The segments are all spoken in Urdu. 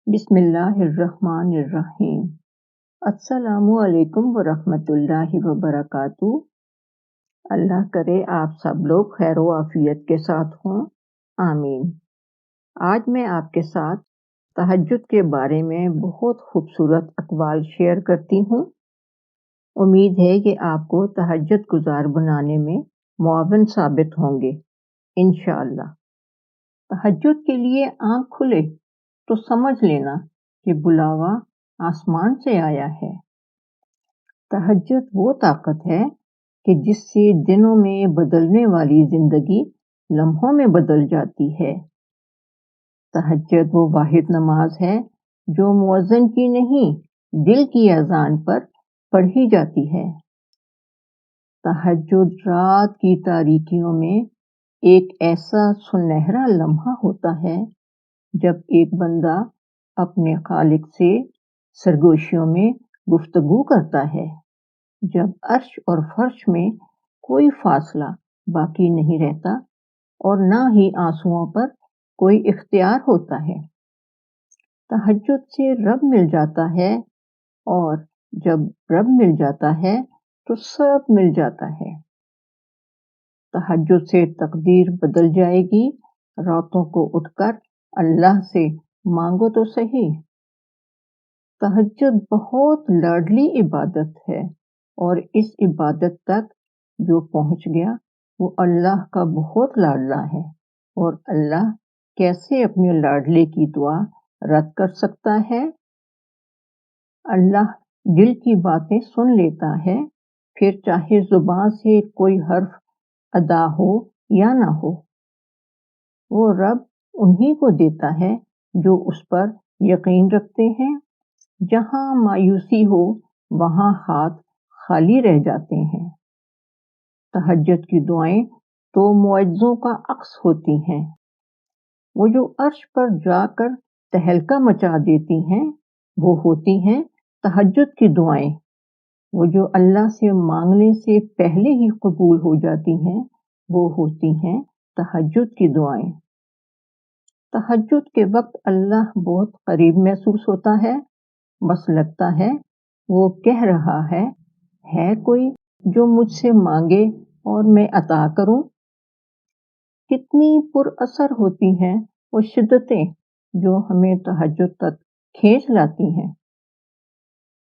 بسم اللہ الرحمن الرحیم۔ السلام علیکم ورحمۃ اللہ وبرکاتہ۔ اللہ کرے آپ سب لوگ خیر و عافیت کے ساتھ ہوں، آمین۔ آج میں آپ کے ساتھ تہجد کے بارے میں بہت خوبصورت اقوال شیئر کرتی ہوں۔ امید ہے کہ آپ کو تہجد گزار بنانے میں معاون ثابت ہوں گے انشاءاللہ۔ تہجد کے لیے آنکھ کھلے تو سمجھ لینا کہ بلاوا آسمان سے آیا ہے۔ تہجد وہ طاقت ہے کہ جس سے دنوں میں بدلنے والی زندگی لمحوں میں بدل جاتی ہے۔ تہجد وہ واحد نماز ہے جو مؤذن کی نہیں، دل کی اذان پر پڑھی جاتی ہے۔ تہجد رات کی تاریکیوں میں ایک ایسا سنہرا لمحہ ہوتا ہے جب ایک بندہ اپنے خالق سے سرگوشیوں میں گفتگو کرتا ہے، جب عرش اور فرش میں کوئی فاصلہ باقی نہیں رہتا اور نہ ہی آنسوؤں پر کوئی اختیار ہوتا ہے۔ تہجد سے رب مل جاتا ہے، اور جب رب مل جاتا ہے تو سب مل جاتا ہے۔ تہجد سے تقدیر بدل جائے گی۔ راتوں کو اٹھ کر اللہ سے مانگو تو صحیح۔ تہجد بہت لاڈلی عبادت ہے، اور اس عبادت تک جو پہنچ گیا وہ اللہ کا بہت لاڈلا ہے، اور اللہ کیسے اپنے لاڈلے کی دعا رد کر سکتا ہے؟ اللہ دل کی باتیں سن لیتا ہے، پھر چاہے زبان سے کوئی حرف ادا ہو یا نہ ہو۔ وہ رب انہی کو دیتا ہے جو اس پر یقین رکھتے ہیں۔ جہاں مایوسی ہو وہاں ہاتھ خالی رہ جاتے ہیں۔ تہجد کی دعائیں تو معجزوں کا عکس ہوتی ہیں۔ وہ جو عرش پر جا کر تہلکہ مچا دیتی ہیں وہ ہوتی ہیں تہجد کی دعائیں۔ وہ جو اللہ سے مانگنے سے پہلے ہی قبول ہو جاتی ہیں وہ ہوتی ہیں تہجد کی دعائیں۔ تہجد کے وقت اللہ بہت قریب محسوس ہوتا ہے، بس لگتا ہے وہ کہہ رہا ہے کوئی جو مجھ سے مانگے اور میں عطا کروں۔ کتنی پر اثر ہوتی ہیں وہ شدتیں جو ہمیں تہجد تک کھینچ لاتی ہیں۔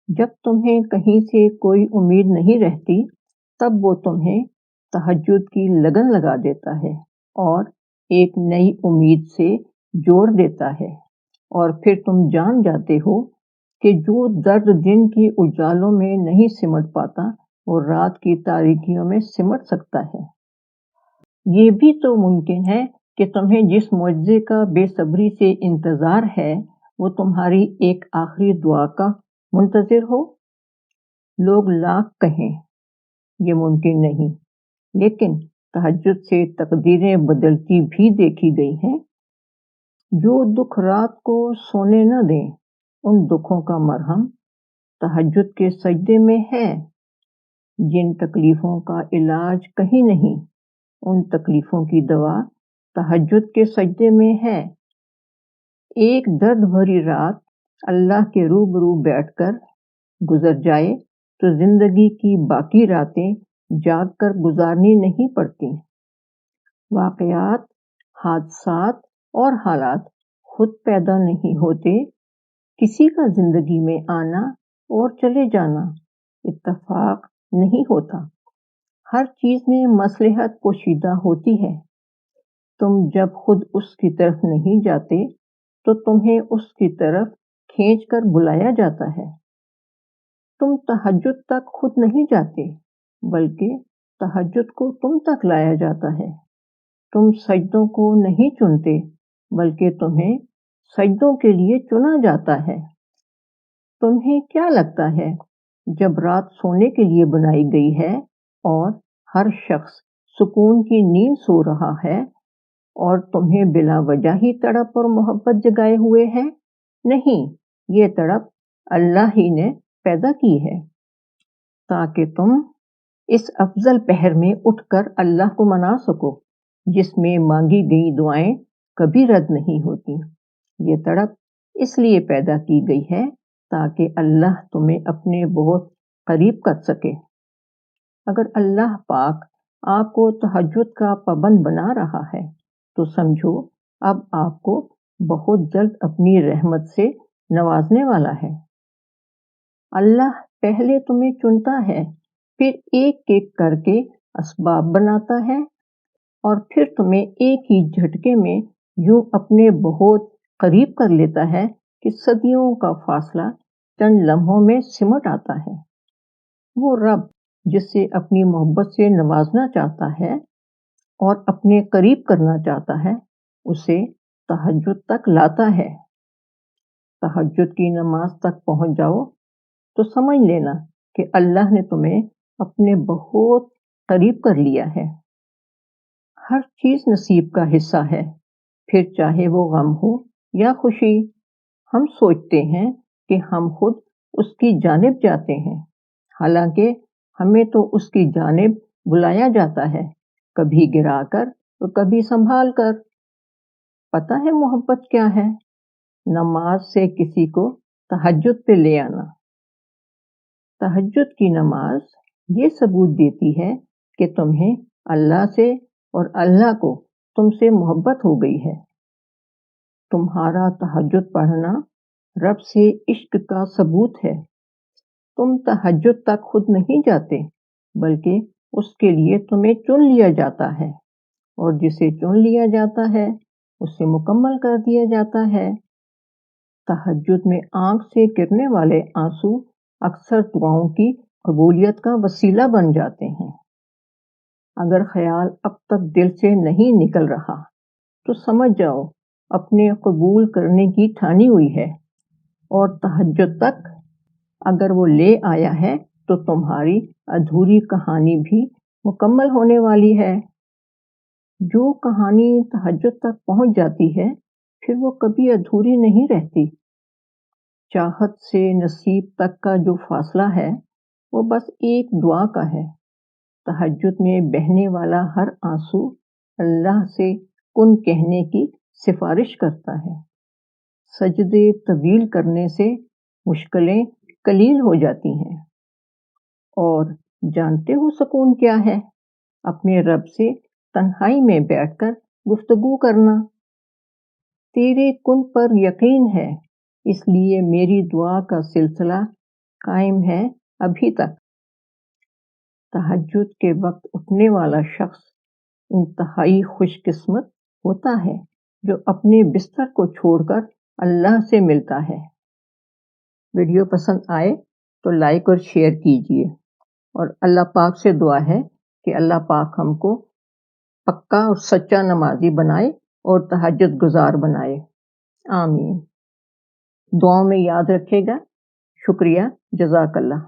جب تمہیں کہیں سے کوئی امید نہیں رہتی تب وہ تمہیں تہجد کی لگن لگا دیتا ہے اور ایک نئی امید سے جوڑ دیتا ہے، اور پھر تم جان جاتے ہو کہ جو درد دن کی اجالوں میں نہیں سمٹ پاتا وہ رات کی تاریکیوں میں سمٹ سکتا ہے۔ یہ بھی تو ممکن ہے کہ تمہیں جس معجزے کا بے صبری سے انتظار ہے وہ تمہاری ایک آخری دعا کا منتظر ہو۔ لوگ لاکھ کہیں یہ ممکن نہیں، لیکن تہجد سے تقدیریں بدلتی بھی دیکھی گئی ہیں۔ جو دکھ رات کو سونے نہ دیں ان دکھوں کا مرہم تہجد کے سجدے میں ہے۔ جن تکلیفوں کا علاج کہیں نہیں ان تکلیفوں کی دوا تہجد کے سجدے میں ہے۔ ایک درد بھری رات اللہ کے روبرو بیٹھ کر گزر جائے تو زندگی کی باقی راتیں جاگ کر گزارنی نہیں پڑتی۔ واقعات، حادثات اور حالات خود پیدا نہیں ہوتے۔ کسی کا زندگی میں آنا اور چلے جانا اتفاق نہیں ہوتا۔ ہر چیز میں مصلحت پوشیدہ ہوتی ہے۔ تم جب خود اس کی طرف نہیں جاتے تو تمہیں اس کی طرف کھینچ کر بلایا جاتا ہے۔ تم تہجد تک خود نہیں جاتے بلکہ تہجد کو تم تک لایا جاتا ہے۔ تم سجدوں کو نہیں چنتے بلکہ تمہیں سجدوں کے لیے چنا جاتا ہے۔ تمہیں کیا لگتا ہے جب رات سونے کے لیے بنائی گئی ہے اور ہر شخص سکون کی نیند سو رہا ہے اور تمہیں بلا وجہ ہی تڑپ اور محبت جگائے ہوئے ہے؟ نہیں، یہ تڑپ اللہ ہی نے پیدا کی ہے تاکہ تم اس افضل پہر میں اٹھ کر اللہ کو منا سکو جس میں مانگی گئی دعائیں کبھی رد نہیں ہوتی۔ یہ تڑپ اس لیے پیدا کی گئی ہے تاکہ اللہ تمہیں اپنے بہت قریب کر سکے۔ اگر اللہ پاک آپ کو تہجد کا پابند بنا رہا ہے تو سمجھو اب آپ کو بہت جلد اپنی رحمت سے نوازنے والا ہے۔ اللہ پہلے تمہیں چنتا ہے، پھر ایک ایک کر کے اسباب بناتا ہے اور پھر تمہیں ایک ہی جھٹکے میں یوں اپنے بہت قریب کر لیتا ہے کہ صدیوں کا فاصلہ چند لمحوں میں سمٹ آتا ہے۔ وہ رب جسے اپنی محبت سے نوازنا چاہتا ہے اور اپنے قریب کرنا چاہتا ہے اسے تہجد تک لاتا ہے۔ تہجد کی نماز تک پہنچ جاؤ تو سمجھ لینا کہ اللہ نے تمہیں اپنے بہت قریب کر لیا ہے۔ ہر چیز نصیب کا حصہ ہے، پھر چاہے وہ غم ہو یا خوشی۔ ہم سوچتے ہیں کہ ہم خود اس کی جانب جاتے ہیں، حالانکہ ہمیں تو اس کی جانب بلایا جاتا ہے، کبھی گرا کر تو کبھی سنبھال کر۔ پتہ ہے محبت کیا ہے؟ نماز سے کسی کو تہجد پہ لے آنا۔ تہجد کی نماز یہ ثبوت دیتی ہے کہ تمہیں اللہ سے اور اللہ کو تم سے محبت ہو گئی ہے۔ تمہارا تہجد پڑھنا رب سے عشق کا ثبوت ہے۔ تم تہجد تک خود نہیں جاتے بلکہ اس کے لیے تمہیں چن لیا جاتا ہے، اور جسے چن لیا جاتا ہے اسے مکمل کر دیا جاتا ہے۔ تہجد میں آنکھ سے گرنے والے آنسو اکثر دعاؤں کی قبولیت کا وسیلہ بن جاتے ہیں۔ اگر خیال اب تک دل سے نہیں نکل رہا تو سمجھ جاؤ اپنے قبول کرنے کی ٹھانی ہوئی ہے، اور تہجد تک اگر وہ لے آیا ہے تو تمہاری ادھوری کہانی بھی مکمل ہونے والی ہے۔ جو کہانی تہجد تک پہنچ جاتی ہے پھر وہ کبھی ادھوری نہیں رہتی۔ چاہت سے نصیب تک کا جو فاصلہ ہے وہ بس ایک دعا کا ہے۔ تہجد میں بہنے والا ہر آنسو اللہ سے کن کہنے کی سفارش کرتا ہے۔ سجدے طویل کرنے سے مشکلیں قلیل ہو جاتی ہیں، اور جانتے ہو سکون کیا ہے؟ اپنے رب سے تنہائی میں بیٹھ کر گفتگو کرنا۔ تیرے کن پر یقین ہے، اس لیے میری دعا کا سلسلہ قائم ہے ابھی تک۔ تہجد کے وقت اٹھنے والا شخص انتہائی خوش قسمت ہوتا ہے جو اپنے بستر کو چھوڑ کر اللہ سے ملتا ہے۔ ویڈیو پسند آئے تو لائک اور شیئر کیجیے، اور اللہ پاک سے دعا ہے کہ اللہ پاک ہم کو پکا اور سچا نمازی بنائے اور تہجد گزار بنائے۔ آمین۔ دعاؤں میں یاد رکھے گا۔ شکریہ، جزاک اللہ۔